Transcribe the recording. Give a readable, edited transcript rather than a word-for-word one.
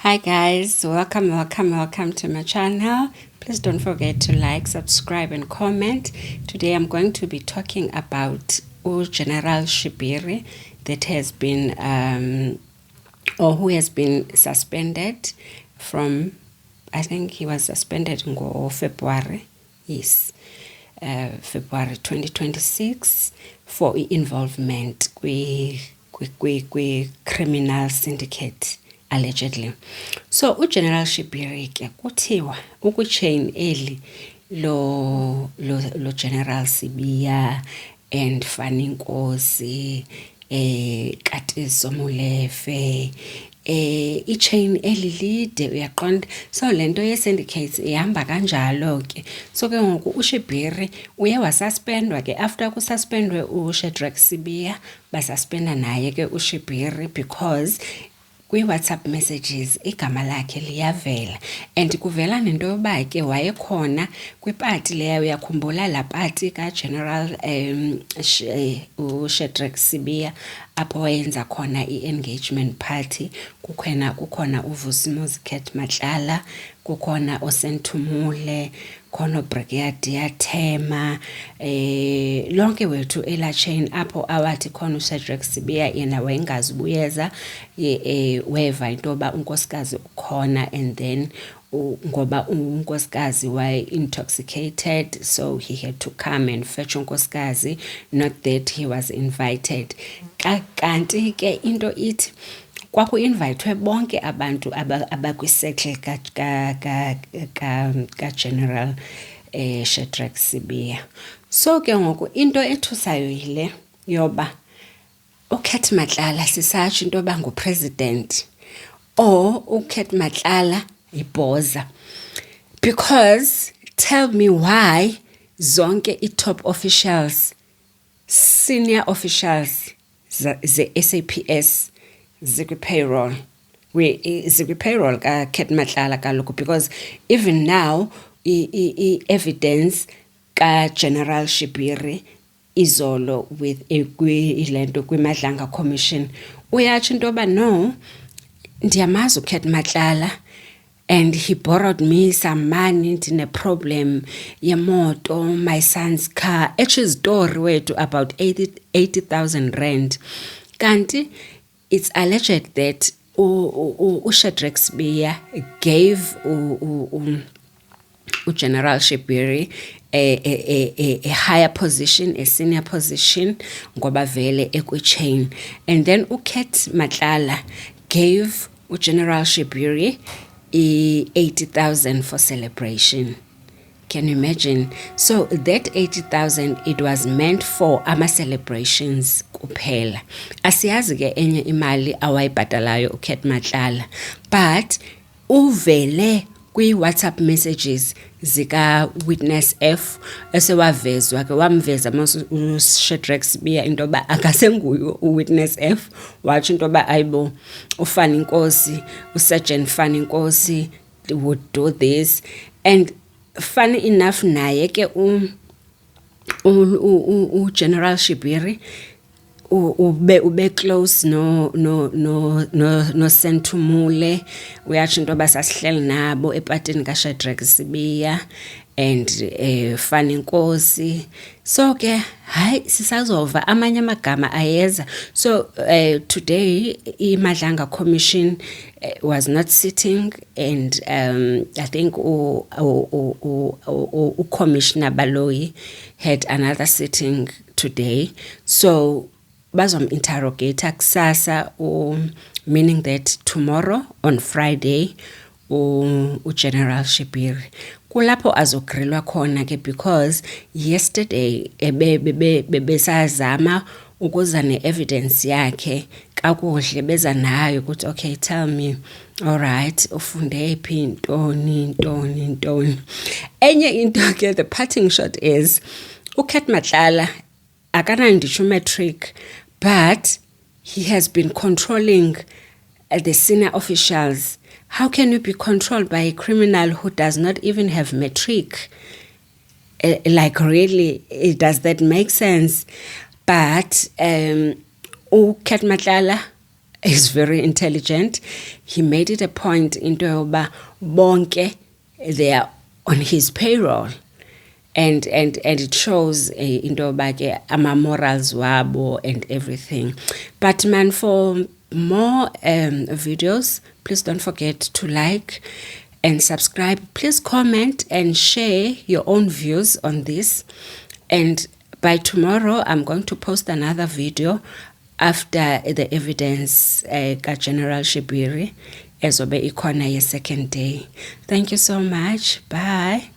Hi guys, welcome to my channel. Please don't forget to like, subscribe and comment. Today I'm going to be talking about General Shibiri that has been or who has been suspended from, I think he was suspended in February, yes, February 2026 for involvement with criminal syndicate allegedly. So uGeneral Shibiri ke kuthiwa ukuchain eli lo General Sibiya and Fani Nkosi Katiso Molefe i-chain elilide uyaqonda. So lento ye-syndicates ihamba kanjalo ke. So ke ngoku uShibiri uye wasuspendwa ke. After kususpendwe uShadrack Sibiya basuspenda naye ke uShibiri because kwi-WhatsApp messages igama lakhe liyavela and kuvela nento yoba ke wayekhona kwipati leya. Uyakhumbula laa pati kaGeneral uShadrack Sibiya apho wayenza khona i-engagement party. Kukhona uVusimuzi Cat Matlala, kukhona uSenthumule, khona uBrigadier Thema, lonke wethu ela chain apho awathi khona uShadrack Sibiya yena wayengazi ubuyeza weva into yoba unkosikazi ukhona, and then ngoba unkosikazi intoxicated, so he had to come and fetch unkosikazi, not that he was invited. Kanti ke into ithi kwaku-invithwe bonke abantu abakwi-circle ka-General Shadrack Sibiya. So ke ngoku into ethusayo yile yoba uCat Matlala sisatsho into yoba ngupresident or uCat Matlala yibhoza, because tell me why zonke i-top officials, senior officials ze-SAPS zikwi-payroll zikwi-payroll kaCat Matlala kaloku, because even now i-evidence kaGeneral Shibiri izolo with ilento kwiMadlanga Commission uyatsho into yoba no, ndiyamazi uCat Matlala and he borrowed me some money, ndine-problem yemoto, my son's car, etsho izitori wethu about 80,000 rand. Kanti it's alleged that uShadrack Sibiya gave General Shibiri a higher position, a senior position, ngoba vele ekwi-chain, and then uCat Matlala gave General Shibiri 80,000 for celebration. Can you imagine? So that 80,000, it was meant for ama-celebrations kuphela. Asiyazi ke enye imali awayibhatalayo uCat Matlala, but uvele kwi-WhatsApp messages zika-Witness F esewavezwa ke, wamveza uShadrack Sibiya into yoba akasenguyo uWitness F, watsho into yoba ayibo uFani Nkosi, uSergeant Fani Nkosi would do this. And funny enough naye ke uGeneral Shibiri ube close no Senthumule, uyatsho into yoba sasihleli nabo epatini kaShadrack Sibiya and Fani Nkosi. So ke hayi sisazova amanye amagama ayeza. So today iMadlanga Commission was not sitting, and I think Commissioner Baloyi had another sitting today. So bazom-interrogate kusasa, meaning that tomorrow on Friday uGeneral Shibiri kulapho azogrilwa khona ke, because yesterday besazama ukuza ne-evidence yakhe kakuhle, beza nayo ukuthi okay, tell me, all right, ufunde phi, ntoni. Enye into ke, the parting shot is uCat Matlala akananditsho matric, but he has been controlling the senior officials. How can you be controlled by a criminal who does not even have matric? Like really, does that make sense? But uCat Matlala is very intelligent. He made it a point into yoba bonke they are on his payroll. And it shows into yoba ama morals wabo and everything. But man, for more videos, please don't forget to like and subscribe. Please comment and share your own views on this. And by tomorrow, I'm going to post another video after the evidence General Shibiri ezobe ikhona ye second day. Thank you so much. Bye.